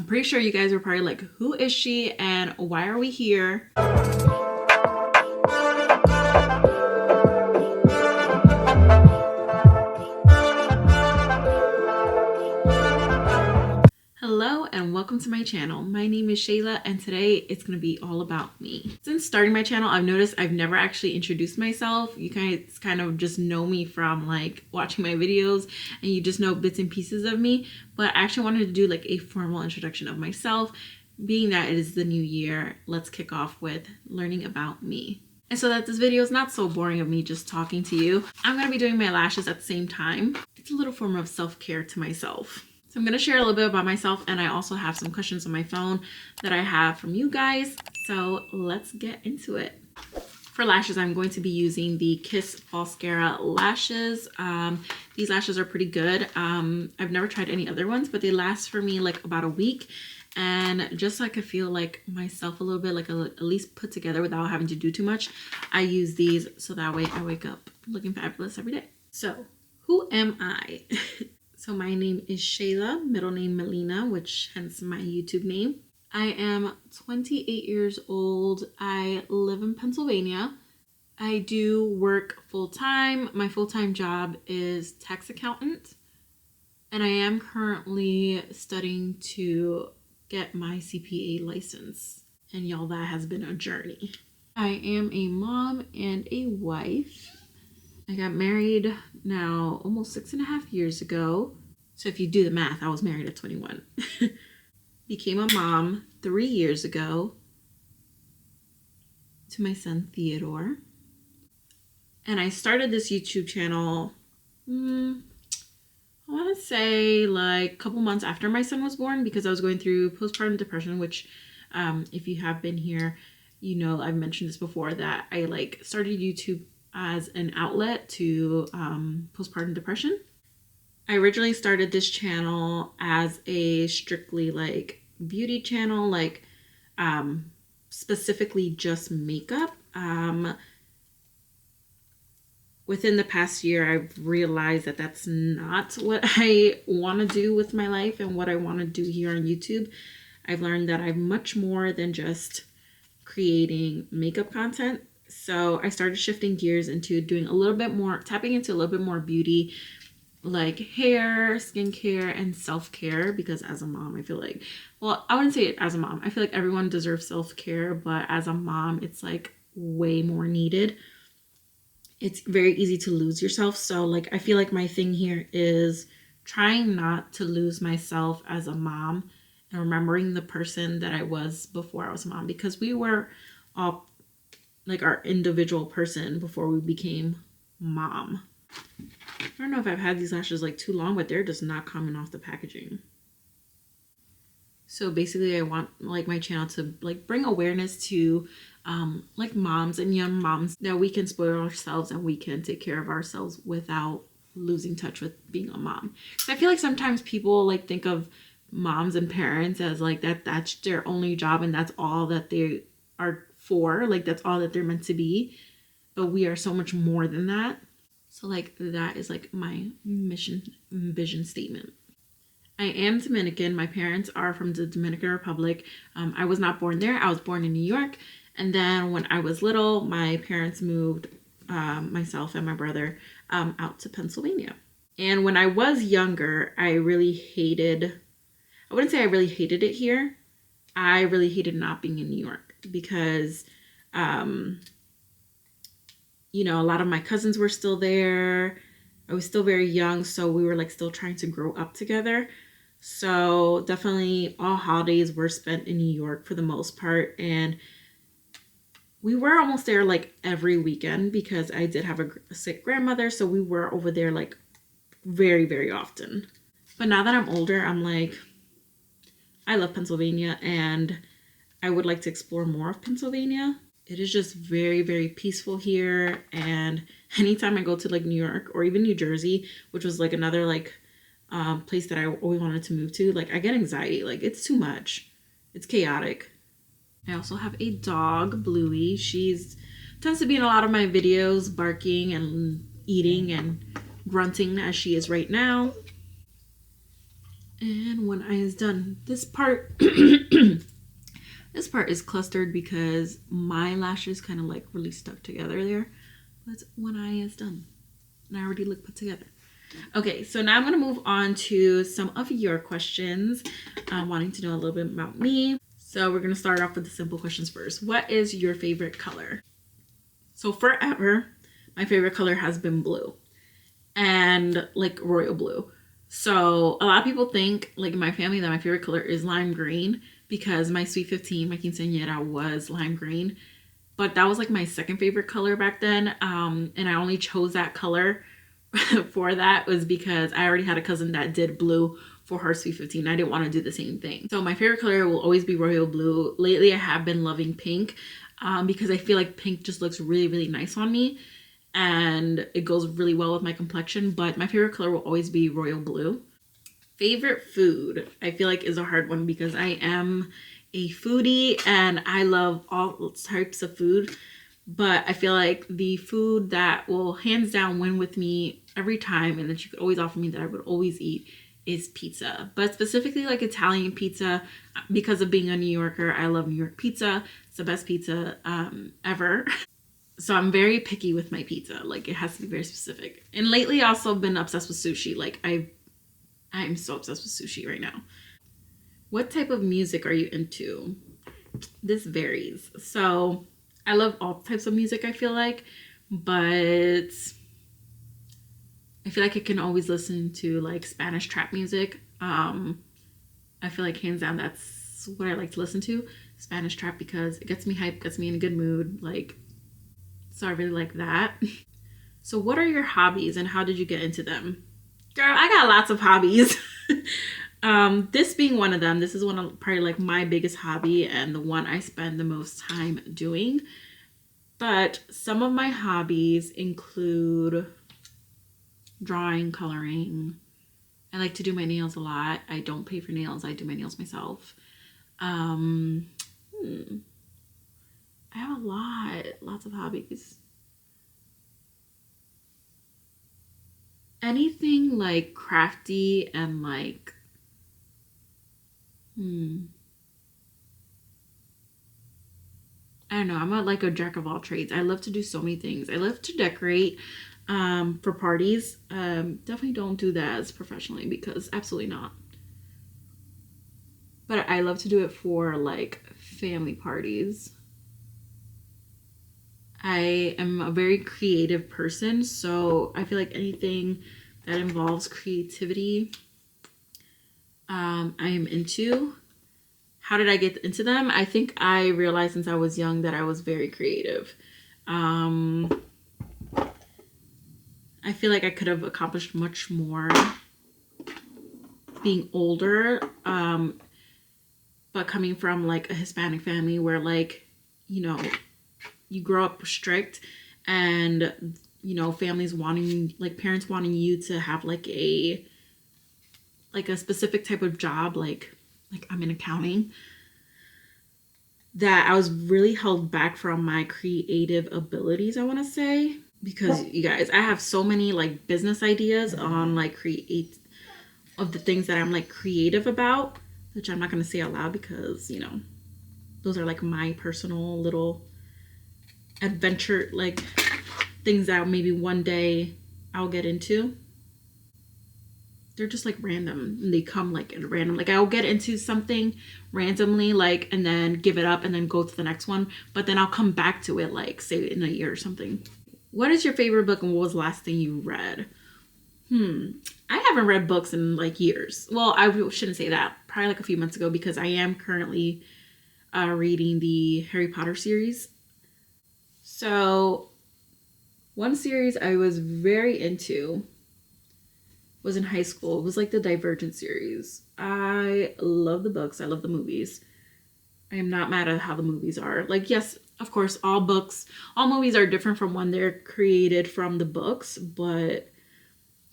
I'm pretty sure you guys are probably like, who is she and why are we here? Hello and welcome to my channel. My name is Shayla and today it's going to be all about me. Since starting my channel, I've noticed I've never actually introduced myself. You guys kind of just know me from like watching my videos and you just know bits and pieces of me. But I actually wanted to do like a formal introduction of myself. Being that it is the new year, let's kick off with learning about me. And so that this video is not so boring of me just talking to you, I'm going to be doing my lashes at the same time. It's a little form of self-care to myself. So I'm going to share a little bit about myself, and I also have some questions on my phone that I have from you guys. So let's get into it. For lashes, I'm going to be using the Kiss Falscara lashes. These lashes are pretty good. I've never tried any other ones, but they last for me like about a week. And just so I could feel like myself a little bit, like at least put together without having to do too much, I use these so that way I wake up looking fabulous every day. So who am I? So my name is Shayla, middle name Melina, which hence my YouTube name. I am 28 years old. I live in Pennsylvania. I do work full-time. My full-time job is tax accountant. And I am currently studying to get my CPA license. And y'all, that has been a journey. I am a mom and a wife. I got married now almost 6.5 years ago. So if you do the math, I was married at 21. Became a mom 3 years ago to my son Theodore. And I started this YouTube channel, I want to say like a couple months after my son was born because I was going through postpartum depression, which if you have been here, you know I've mentioned this before that I like started YouTube as an outlet to postpartum depression. I originally started this channel as a strictly like beauty channel, like specifically just makeup. Within the past year, I've realized that that's not what I want to do with my life and what I want to do here on YouTube. I've learned that I'm much more than just creating makeup content. So I started shifting gears into doing a little bit more, tapping into a little bit more beauty, like hair, skincare, and self-care, because as a mom, I feel like, well, I wouldn't say it as a mom. I feel like everyone deserves self-care, but as a mom, it's like way more needed. It's very easy to lose yourself. So like, I feel like my thing here is trying not to lose myself as a mom and remembering the person that I was before I was a mom, because we were all like our individual person before we became mom. I don't know if I've had these lashes like too long, but they're just not coming off the packaging. So basically I want like my channel to like bring awareness to like moms and young moms that we can spoil ourselves and we can take care of ourselves without losing touch with being a mom. So I feel like sometimes people like think of moms and parents as like that's their only job and that's all that they are for, like that's all that they're meant to be, but we are so much more than that. So like that is like my mission vision statement. I am Dominican. My parents are from the Dominican Republic. I was not born there. I was born in New York. And then when I was little, my parents moved myself and my brother out to Pennsylvania. And when I was younger, I wouldn't say I really hated it here. I really hated not being in New York because, you know, a lot of my cousins were still there. I was still very young, so we were like still trying to grow up together. So definitely all holidays were spent in New York for the most part. And we were almost there like every weekend because I did have a sick grandmother. So we were over there like very, very often. But now that I'm older, I'm like, I love Pennsylvania and I would like to explore more of Pennsylvania. It is just very, very peaceful here. And anytime I go to like New York or even New Jersey, which was like another like place that I always wanted to move to, like I get anxiety. Like it's too much. It's chaotic. I also have a dog, Bluey. She's tends to be in a lot of my videos, barking and eating and grunting as she is right now. And one eye is done. This part this part is clustered because my lashes kind of like really stuck together there. But one eye is done. And I already look put together. Okay, so now I'm going to move on to some of your questions, wanting to know a little bit about me. So we're going to start off with the simple questions first. What is your favorite color? So forever, my favorite color has been blue, and like royal blue. So a lot of people think, like in my family, that my favorite color is lime green because my Sweet 15, my quinceañera, was lime green. But that was like my second favorite color back then. And I only chose that color for that was because I already had a cousin that did blue for her Sweet 15. I didn't want to do the same thing. So my favorite color will always be royal blue. Lately, I have been loving pink because I feel like pink just looks really, really nice on me. And it goes really well with my complexion. But my favorite color will always be royal blue. Favorite food, I feel like, is a hard one because I am a foodie and I love all types of food. But I feel like the food that will hands down win with me every time and that you could always offer me that I would always eat is pizza. But specifically like Italian pizza, because of being a New Yorker, I love New York pizza. It's the best pizza ever. So I'm very picky with my pizza. Like it has to be very specific. And lately I've also been obsessed with sushi. Like I'm so obsessed with sushi right now. What type of music are you into? This varies. So I love all types of music, I feel like, but I feel like I can always listen to like Spanish trap music. I feel like hands down that's what I like to listen to, Spanish trap, because it gets me hyped, gets me in a good mood. Like, so I really like that. So what are your hobbies and how did you get into them? Girl, I got lots of hobbies. This being one of them. This is one of probably like my biggest hobby and the one I spend the most time doing. But some of my hobbies include drawing, coloring. I like to do my nails a lot. I don't pay for nails. I do my nails myself. I have lots of hobbies. Anything like crafty and like, I don't know. I'm like a jack of all trades. I love to do so many things. I love to decorate for parties. Definitely don't do that as professionally because absolutely not. But I love to do it for like family parties. I am a very creative person, so I feel like anything that involves creativity, I am into. How did I get into them? I think I realized since I was young that I was very creative. I feel like I could have accomplished much more being older, but coming from like a Hispanic family where like, you know, you grow up strict and, you know, families wanting, like parents wanting you to have like a specific type of job, like I'm in accounting, that I was really held back from my creative abilities, I want to say, because you guys, I have so many like business ideas on like of the things that I'm like creative about, which I'm not going to say out loud because, you know, those are like my personal little adventure, like things that maybe one day I'll get into. They're just like random and they come like at random. Like I'll get into something randomly, like, and then give it up and then go to the next one. But then I'll come back to it, like say in a year or something. What is your favorite book and what was the last thing you read? I haven't read books in like years. Well, I shouldn't say that. Probably like a few months ago because I am currently reading the Harry Potter series. So one series I was very into was in high school. It was like the Divergent series. I love the books. I love the movies. I am not mad at how the movies are. Like, yes, of course, all movies are different from when they're created from the books, but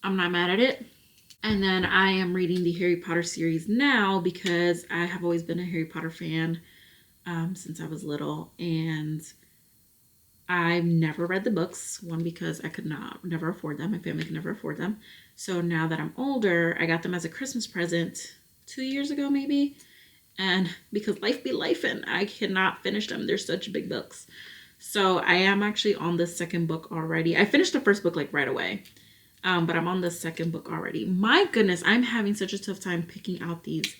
I'm not mad at it. And then I am reading the Harry Potter series now because I have always been a Harry Potter fan since I was little. And I've never read the books. One, because I could never afford them. My family could never afford them. So now that I'm older, I got them as a Christmas present 2 years ago maybe. And because life be life and I cannot finish them. They're such big books. So I am actually on the second book already. I finished the first book like right away. But I'm on the second book already. My goodness, I'm having such a tough time picking out these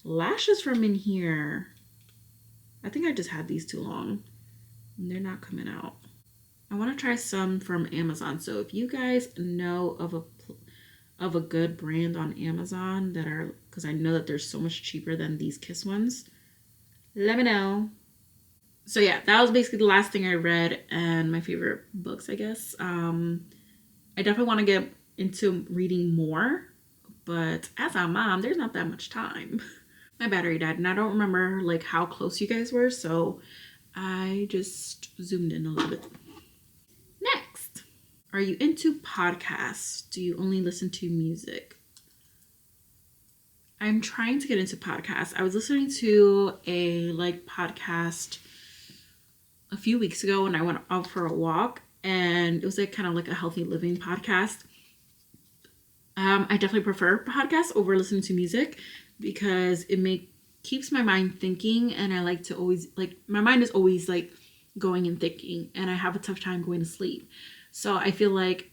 lashes from in here. I think I just had these too long. And they're not coming out. I want to try some from Amazon. So if you guys know of a good brand on Amazon that are, because I know that they're so much cheaper than these Kiss ones, let me know. So yeah, that was basically the last thing I read and my favorite books, I guess. I definitely want to get into reading more, but as a mom, there's not that much time. My battery died and I don't remember like how close you guys were, so I just zoomed in a little bit. Next, are you into podcasts? Do you only listen to music? I'm trying to get into podcasts. I was listening to a podcast a few weeks ago when I went out for a walk, and it was like kind of like a healthy living podcast. I definitely prefer podcasts over listening to music because it keeps my mind thinking, and I like to always my mind is always like going and thinking, and I have a tough time going to sleep. So I feel like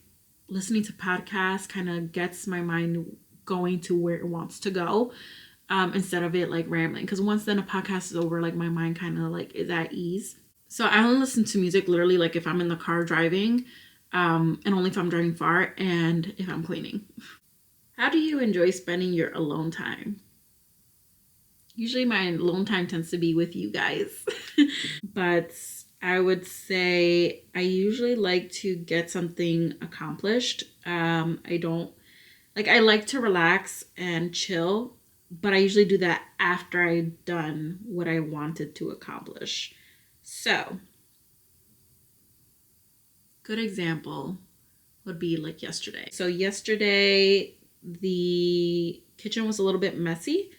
listening to podcasts kind of gets my mind going to where it wants to go, instead of it like rambling. Because once then a podcast is over, like my mind kind of like is at ease. So I only listen to music literally like if I'm in the car driving, and only if I'm driving far and if I'm cleaning. How do you enjoy spending your alone time? Usually my alone time tends to be with you guys. But I would say I usually like to get something accomplished. I like to relax and chill, but I usually do that after I've done what I wanted to accomplish. So, good example would be like yesterday. So yesterday, the kitchen was a little bit messy.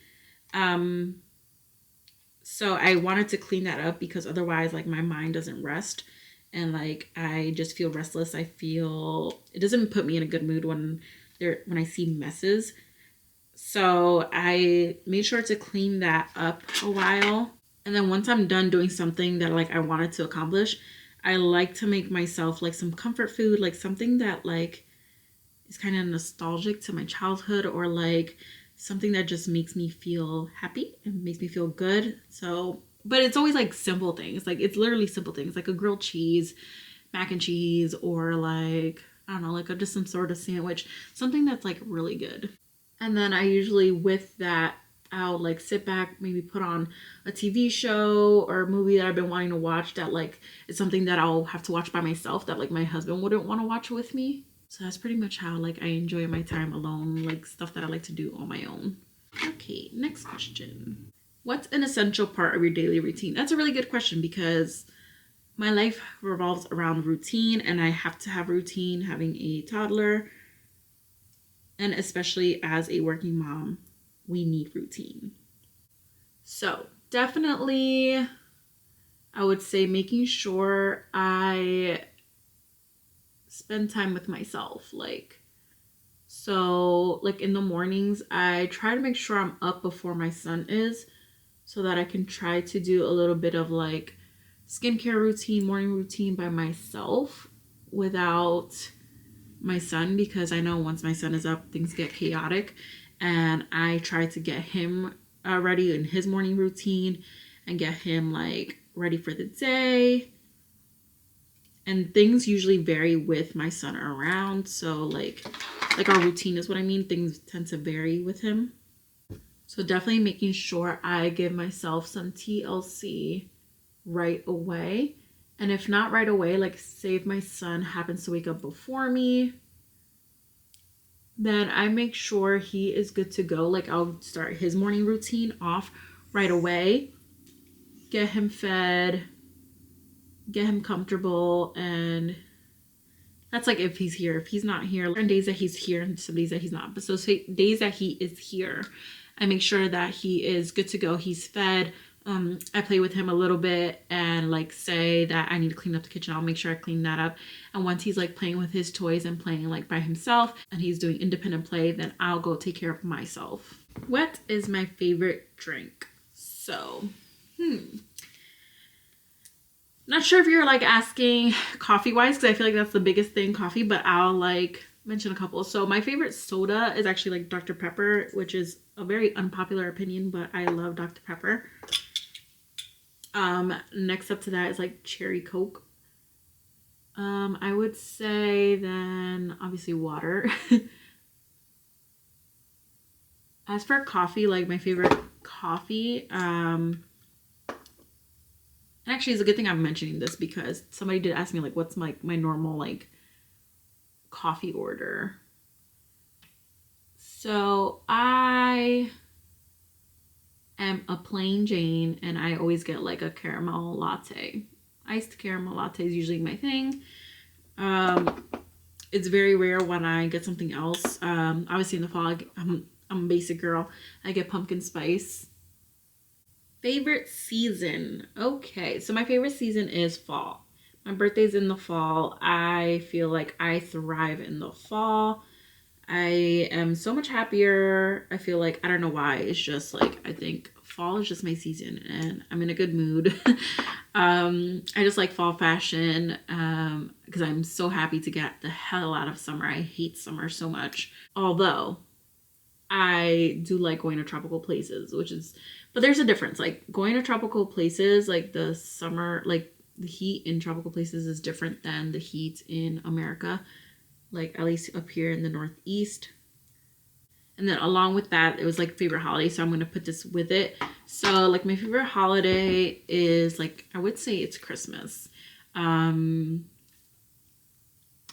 So I wanted to clean that up because otherwise like my mind doesn't rest, and like I just feel restless. I feel it doesn't put me in a good mood when I see messes. So I made sure to clean that up a while. And then once I'm done doing something that like I wanted to accomplish, I like to make myself like some comfort food, like something that like is kind of nostalgic to my childhood, or like something that just makes me feel happy and makes me feel good. So, but it's always like simple things. Like it's literally simple things like a grilled cheese, mac and cheese, or like, I don't know, like just some sort of sandwich, something that's like really good. And then I usually with that, I'll like sit back, maybe put on a TV show or a movie that I've been wanting to watch that like is something that I'll have to watch by myself that like my husband wouldn't want to watch with me. So that's pretty much how like I enjoy my time alone, like stuff that I like to do on my own. Okay, next question. What's an essential part of your daily routine? That's a really good question because my life revolves around routine, and I have to have routine having a toddler. And especially as a working mom, we need routine. So definitely, I would say making sure I spend time with myself. So in the mornings, I try to make sure I'm up before my son is, so that I can try to do a little bit of like skincare routine, morning routine by myself without my son, because I know once my son is up, things get chaotic, and I try to get him ready in his morning routine and get him like ready for the day. And things usually vary with my son around, so like our routine is what I mean. Things tend to vary with him. So definitely making sure I give myself some TLC right away. And if not right away, like say if my son happens to wake up before me, then I make sure he is good to go. Like I'll start his morning routine off right away, get him fed, get him comfortable, and that's like if he's here. If he's not here, on days that he's here and some days that he's not. But so say days that he is here, I make sure that he is good to go. He's fed. I play with him a little bit, and like say that I need to clean up the kitchen, I'll make sure I clean that up. And once he's like playing with his toys and playing like by himself and he's doing independent play, then I'll go take care of myself. What is my favorite drink? So, not sure if you're like asking coffee wise, because I feel like that's the biggest thing, coffee, but I'll like mention a couple. So my favorite soda is actually like Dr. Pepper, which is a very unpopular opinion, but I love Dr. Pepper. Next up to that is like cherry Coke. I would say then obviously water. As for coffee, like my favorite coffee, and actually it's a good thing I'm mentioning this because somebody did ask me like what's my normal like coffee order. So I am a plain Jane and I always get like a caramel latte. Iced caramel latte is usually my thing. It's very rare when I get something else. Obviously in the fall, I'm a basic girl. I get pumpkin spice. Favorite season. Okay, so my favorite season is fall. My birthday's in the fall. I feel like I thrive in the fall. I am so much happier. I feel like, I don't know why, it's just like, I think fall is just my season and I'm in a good mood. I just like fall fashion because I'm so happy to get the hell out of summer. I hate summer so much. Although I do like going to tropical places, but there's a difference. Like going to tropical places, like the summer, like the heat in tropical places is different than the heat in America. Like at least up here in the Northeast. And then along with that, it was like favorite holiday. So I'm going to put this with it. So like my favorite holiday is like, I would say it's Christmas. I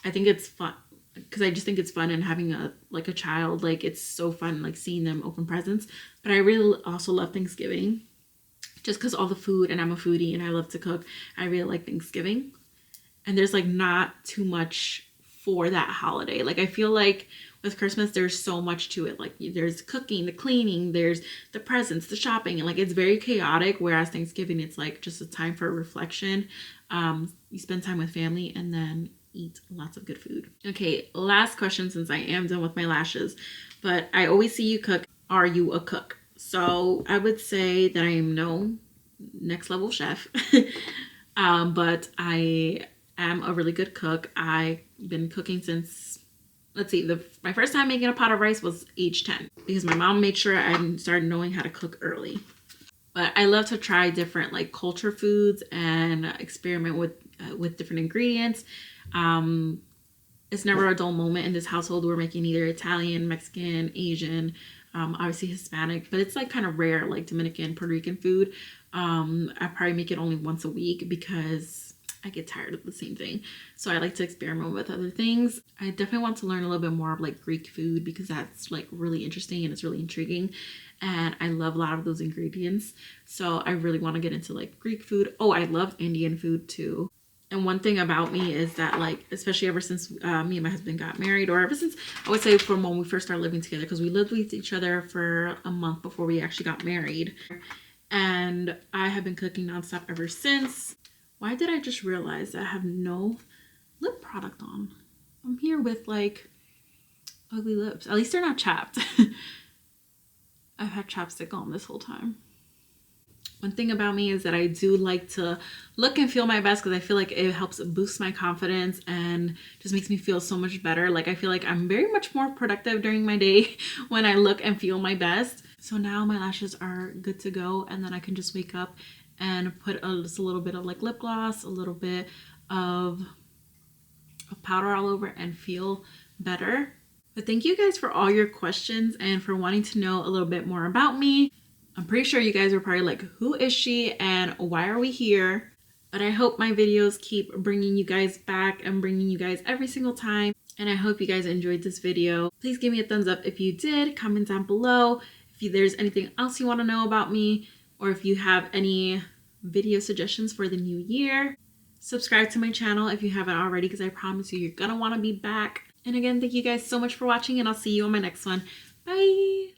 think it's fun because I just think it's fun and having a child, like it's so fun, like seeing them open presents. But I really also love Thanksgiving just because all the food, and I'm a foodie and I love to cook. I really like Thanksgiving. And there's like not too much for that holiday. Like I feel like with Christmas there's so much to it. Like there's cooking, the cleaning, there's the presents, the shopping, and like it's very chaotic. Whereas Thanksgiving, it's like just a time for reflection. You spend time with family and then eat lots of good food. Okay, last question since I am done with my lashes. But I always see you cook. Are you a cook? So I would say that I am no next level chef. But I am a really good cook. I've been cooking since, let's see, my first time making a pot of rice was age 10 because my mom made sure I started knowing how to cook early. But I love to try different like culture foods and experiment with different ingredients. It's never a dull moment in this household. We're making either Italian, Mexican, Asian, obviously Hispanic, but it's like kind of rare, like Dominican, Puerto Rican food. I probably make it only once a week because I get tired of the same thing. So I like to experiment with other things. I definitely want to learn a little bit more of like Greek food because that's like really interesting and it's really intriguing. And I love a lot of those ingredients. So I really want to get into like Greek food. Oh, I love Indian food too. And one thing about me is that like, especially ever since me and my husband got married, or ever since, I would say from when we first started living together, because we lived with each other for a month before we actually got married. And I have been cooking nonstop ever since. Why did I just realize that I have no lip product on? I'm here with like ugly lips. At least they're not chapped. I've had chapstick on this whole time. One thing about me is that I do like to look and feel my best because I feel like it helps boost my confidence and just makes me feel so much better. Like I feel like I'm very much more productive during my day when I look and feel my best. So now my lashes are good to go, and then I can just wake up and put just a little bit of like lip gloss, a little bit of powder all over and feel better. But thank you guys for all your questions and for wanting to know a little bit more about me. I'm pretty sure you guys are probably like, who is she and why are we here? But I hope my videos keep bringing you guys back and bringing you guys every single time. And I hope you guys enjoyed this video. Please give me a thumbs up if you did. Comment down below if there's anything else you want to know about me, or if you have any video suggestions for the new year. Subscribe to my channel if you haven't already, because I promise you, you're gonna want to be back. And again, thank you guys so much for watching, and I'll see you on my next one. Bye!